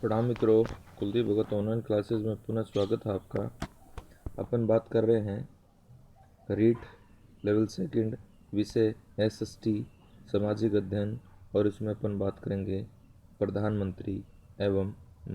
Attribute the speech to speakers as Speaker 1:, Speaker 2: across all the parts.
Speaker 1: प्रणाम मित्रों, कुलदीप भगत online classes में पुनः स्वागत है आपका। अपन बात कर रहे हैं रीट लेवल सेकंड विषय एसएसटी सामाजिक अध्ययन, और इसमें अपन बात करेंगे प्रधानमंत्री एवं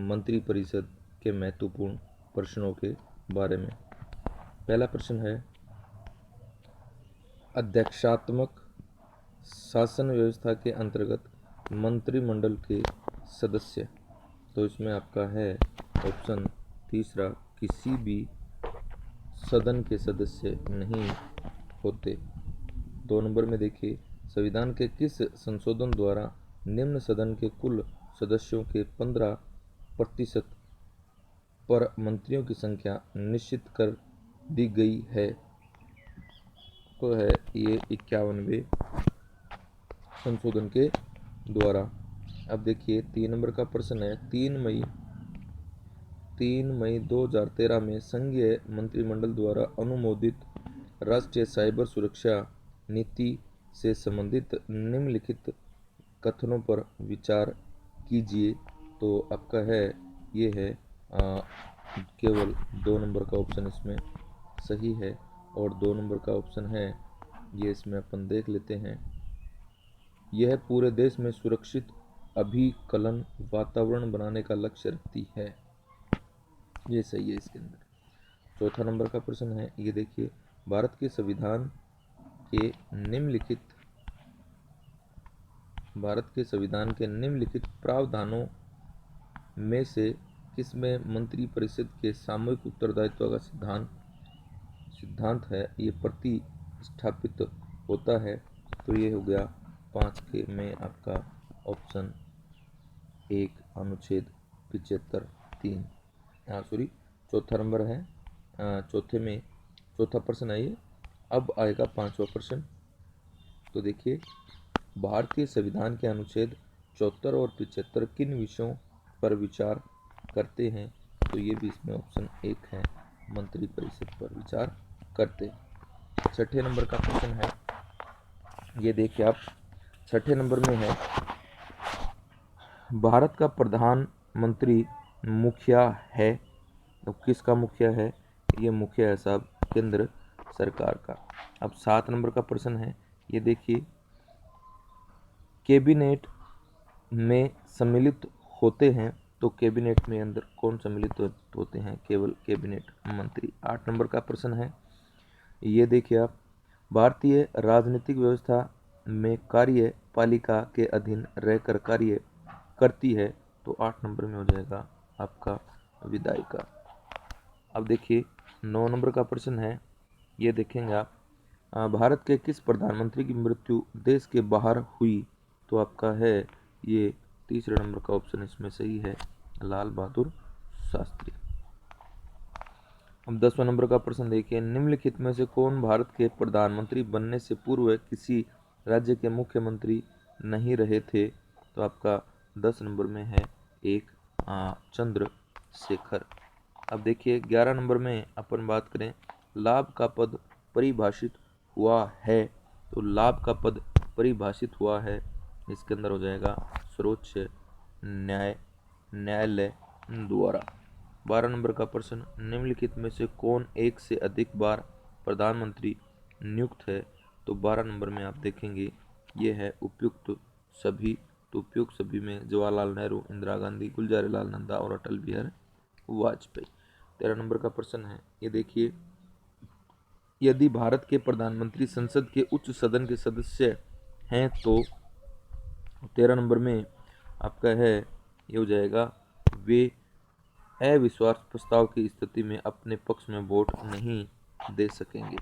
Speaker 1: मंत्रिपरिषद के महत्वपूर्ण प्रश्नों के बारे में। पहला प्रश्न है, अध्यक्षात्मक शासन व्यवस्था के अंतर्गत मंत्रिमंडल के सदस्य, तो इसमें आपका है ऑप्शन तीसरा, किसी भी सदन के सदस्य नहीं होते। 2 नंबर में देखिए, संविधान के किस संशोधन द्वारा निम्न सदन के कुल सदस्यों के 15% पर मंत्रियों की संख्या निश्चित कर दी गई है? तो है ये 51वें संशोधन के द्वारा। अब देखिए 3 नंबर का प्रश्न है, 3 मई 2013 में संघीय मंत्रिमंडल द्वारा अनुमोदित राष्ट्रीय साइबर सुरक्षा नीति से संबंधित निम्नलिखित कथनों पर विचार कीजिए। तो आपका है ये है केवल 2 नंबर का ऑप्शन इसमें सही है, और 2 नंबर का ऑप्शन है ये इसमें अपन देख लेते हैं। यह पूरे देश में सुरक्षित अभिकलन वातावरण बनाने का लक्ष्य रखती है, ये सही है इसके अंदर। चौथा नंबर का प्रश्न है, ये देखिए, भारत के संविधान के निम्नलिखित प्रावधानों में से किसमें मंत्रिपरिषद के सामूहिक उत्तरदायित्व का सिद्धांत है ये प्रतिस्थापित होता है? तो ये हो गया 5 के में आपका ऑप्शन 1 अनुच्छेद 75 3। चौथा नंबर है, चौथा प्रश्न है ये। अब आएगा 5वां प्रश्न। तो देखिए, भारतीय संविधान के अनुच्छेद 74 और 75 किन विषयों पर विचार करते हैं? तो ये भी इसमें ऑप्शन 1 है, मंत्रिपरिषद पर विचार करते। 6ठे नंबर का प्रश्न है, ये देखिए आप, 6ठे नंबर में है, भारत का प्रधानमंत्री मुखिया है, तो किसका मुखिया है? ये मुखिया है साहब केंद्र सरकार का। अब 7 नंबर का प्रश्न है, ये देखिए, कैबिनेट में सम्मिलित होते हैं, तो कैबिनेट में अंदर कौन सम्मिलित होते हैं? केवल कैबिनेट मंत्री। 8 नंबर का प्रश्न है, ये देखिए आप, भारतीय राजनीतिक व्यवस्था में कार्यपालिका के अधीन रहकर कार्य करती है, तो 8 नंबर में हो जाएगा आपका विधायिका। अब देखिए 9 नंबर का प्रश्न है, ये देखेंगे आप, भारत के किस प्रधानमंत्री की मृत्यु देश के बाहर हुई? तो आपका है ये तीसरे नंबर का ऑप्शन इसमें सही है, लाल बहादुर शास्त्री। अब 10वां नंबर का प्रश्न देखिए, निम्नलिखित में से कौन भारत के प्रधानमंत्री बनने से पूर्व किसी राज्य के मुख्यमंत्री नहीं रहे थे? तो आपका 10 नंबर में है 1 चंद्रशेखर। अब देखिए 11 नंबर में अपन बात करें, लाभ का पद परिभाषित हुआ है, तो लाभ का पद परिभाषित हुआ है, इसके अंदर हो जाएगा सर्वोच्च न्यायालय द्वारा। 12 नंबर का प्रश्न, निम्नलिखित में से कौन एक से अधिक बार प्रधानमंत्री नियुक्त है? तो 12 नंबर में आप देखेंगे ये है उपयुक्त सभी, तो उपयुक्त सभी में जवाहरलाल नेहरू, इंदिरा गांधी, गुलजारीलाल नंदा और अटल बिहारी वाजपेयी। 13 नंबर का प्रश्न है, ये देखिए, यदि भारत के प्रधानमंत्री संसद के उच्च सदन के सदस्य हैं, तो 13 नंबर में आपका है ये हो जाएगा, वे अविश्वास प्रस्ताव की स्थिति में अपने पक्ष में वोट नहीं दे सकेंगे।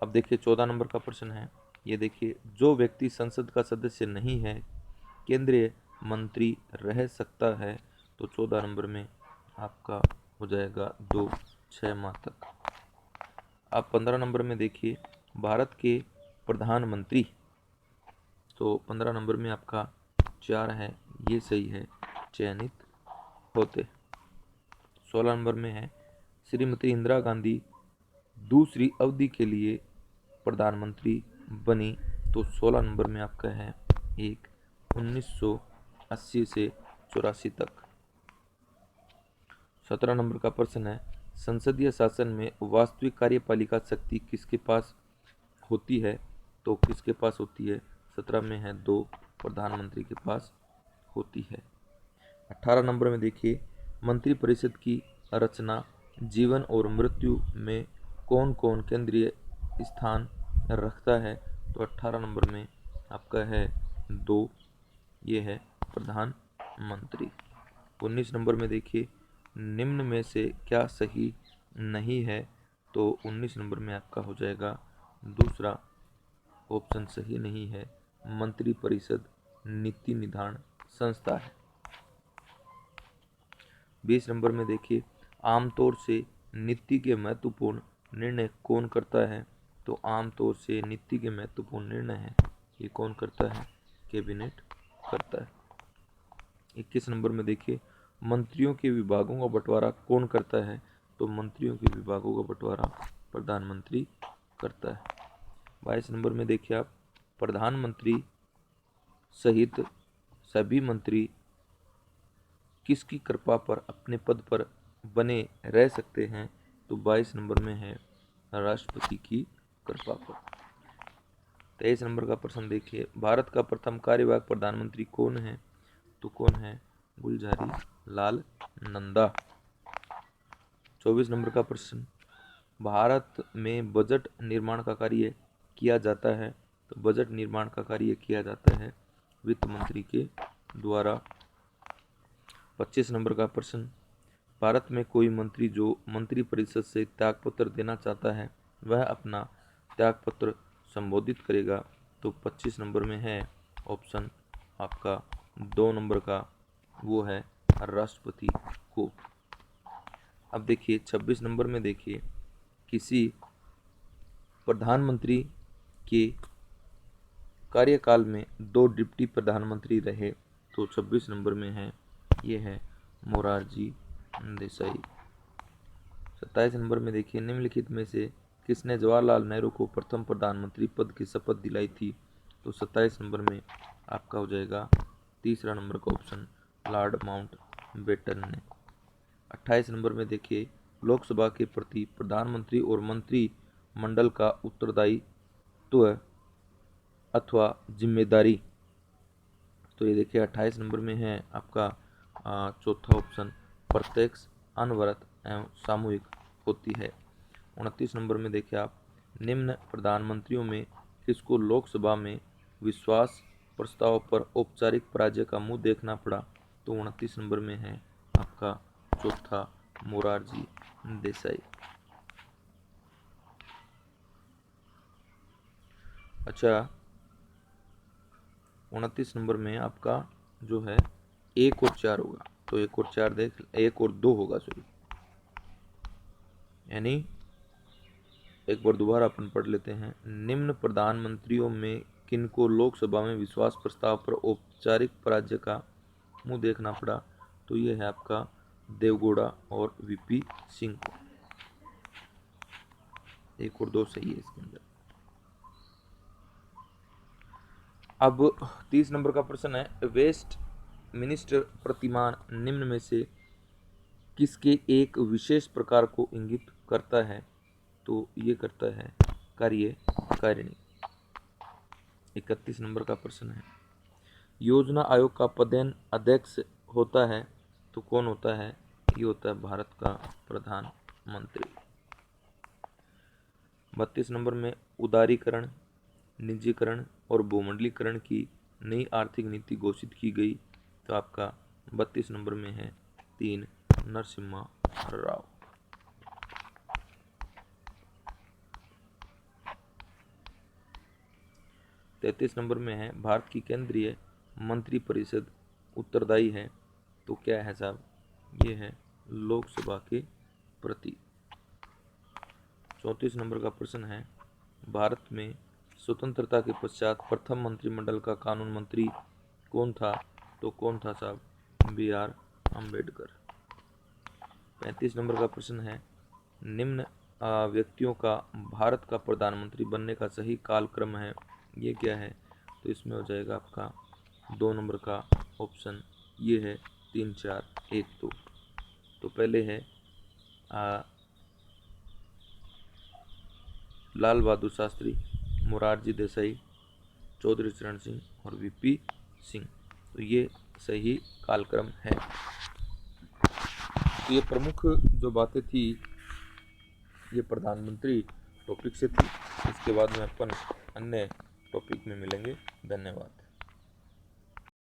Speaker 1: अब देखिए 14 नंबर का प्रश्न है, ये देखिए, जो व्यक्ति संसद का सदस्य नहीं है केंद्रीय मंत्री रह सकता है? तो 14 नंबर में आपका हो जाएगा 2-6 माह तक। अब 15 नंबर में देखिए, भारत के प्रधानमंत्री, तो 15 नंबर में आपका 4 है, ये सही है, चयनित होते। 16 नंबर में है, श्रीमती इंदिरा गांधी दूसरी अवधि के लिए प्रधानमंत्री बनी, तो 16 नंबर में आपका है 1 1980 से 84 तक। 17 नंबर का प्रश्न है, संसदीय शासन में वास्तविक कार्यपालिका शक्ति किसके पास होती है? तो किसके पास होती है? 17 में है 2, प्रधानमंत्री के पास होती है। 18 नंबर में देखिए, मंत्रिपरिषद की रचना, जीवन और मृत्यु में कौन कौन केंद्रीय स्थान रखता है? तो 18 नंबर में आपका है 2, ये है प्रधानमंत्री। 19 नंबर में देखिए, निम्न में से क्या सही नहीं है? तो 19 नंबर में आपका हो जाएगा दूसरा ऑप्शन सही नहीं है, मंत्रिपरिषद नीति निर्धारण संस्था है। 20 नंबर में देखिए, आमतौर से नीति के महत्वपूर्ण निर्णय कौन करता है? तो आमतौर से नीति के महत्वपूर्ण निर्णय है ये कौन करता है? कैबिनेट करता है। 21 नंबर में देखिए, मंत्रियों के विभागों का बंटवारा कौन करता है? तो मंत्रियों के विभागों का बंटवारा प्रधानमंत्री करता है। 22 नंबर में देखिए आप, प्रधानमंत्री सहित सभी मंत्री किसकी कृपा पर अपने पद पर बने रह सकते हैं? तो 22 नंबर में है राष्ट्रपति की कृपा पर। 23 नंबर का प्रश्न देखिए, भारत का प्रथम कार्यवाहक प्रधानमंत्री कौन है? तो कौन है? गुलजारी लाल नंदा। 24 नंबर का प्रश्न, भारत में बजट निर्माण का कार्य किया जाता है? तो बजट निर्माण का कार्य किया जाता है वित्त मंत्री के द्वारा। 25 नंबर का प्रश्न, भारत में कोई मंत्री जो मंत्रिपरिषद से त्यागपत्र देना चाहता है वह अपना त्यागपत्र संबोधित करेगा? तो 25 नंबर में है ऑप्शन आपका 2 नंबर का, वो है राष्ट्रपति को। अब देखिए 26 नंबर में देखिए, किसी प्रधानमंत्री के कार्यकाल में 2 डिप्टी प्रधानमंत्री रहे? तो 26 नंबर में है ये है मोरारजी देसाई। 27 नंबर में देखिए, निम्नलिखित में से किसने जवाहरलाल नेहरू को प्रथम प्रधानमंत्री पद की शपथ दिलाई थी? तो 27 नंबर में आपका हो जाएगा तीसरा नंबर का ऑप्शन, लॉर्ड माउंटबेटन ने। 28 नंबर में देखिए, लोकसभा के प्रति प्रधानमंत्री और मंत्रिमंडल का उत्तरदायित्व अथवा जिम्मेदारी? तो ये देखिए 28 नंबर में है आपका चौथा ऑप्शन, प्रत्यक्ष, अनवरत एवं सामूहिक होती है। 29 नंबर में देखिए आप, निम्न प्रधानमंत्रियों में किसको लोकसभा में विश्वास प्रस्ताव पर औपचारिक पराजय का मुंह देखना पड़ा? तो 29 नंबर में है आपका चौथा, मोरारजी देसाई। अच्छा, 29 नंबर में आपका जो है 1 और 4 होगा, तो 1 और 4 देख, 1 और 2 होगा सॉरी, यानी एक बार दोबारा अपन पढ़ लेते हैं। निम्न प्रधानमंत्रियों में किनको लोकसभा में विश्वास प्रस्ताव पर औपचारिक पराजय का मुंह देखना पड़ा? तो ये है आपका देवगौड़ा और वीपी सिंह को। 1 और 2 सही है इसके अंदर। अब 30 नंबर का प्रश्न है, वेस्ट मिनिस्टर प्रतिमान निम्न में से किसके एक विशेष प्रकार को इंगित करता है? तो ये करता है कार्यकारिणी। 31 नंबर का प्रश्न है, योजना आयोग का पदेन अध्यक्ष होता है? तो कौन होता है? ये होता है भारत का प्रधानमंत्री। 32 नंबर में, उदारीकरण, निजीकरण और भूमंडलीकरण की नई आर्थिक नीति घोषित की गई? तो आपका 32 नंबर में है 3, नरसिम्हा राव। 33 नंबर में है, भारत की केंद्रीय मंत्रिपरिषद उत्तरदायी है? तो क्या है साहब? ये है लोकसभा के प्रति। 34 नंबर का प्रश्न है, भारत में स्वतंत्रता के पश्चात प्रथम मंत्रिमंडल का कानून मंत्री कौन था? तो कौन था साहब? BR अम्बेडकर। 35 नंबर का प्रश्न है, निम्न व्यक्तियों का भारत का प्रधानमंत्री बनने का सही कालक्रम है, ये क्या है? तो इसमें हो जाएगा आपका 2 नंबर का ऑप्शन ये है 3 4 1 2। तो पहले है लाल बहादुर शास्त्री, मोरारजी देसाई, चौधरी चरण सिंह और वीपी सिंह। तो ये सही कालक्रम है। तो ये प्रमुख जो बातें थी ये प्रधानमंत्री टॉपिक से थी। इसके बाद में अपन अन्य टॉपिक में मिलेंगे। धन्यवाद।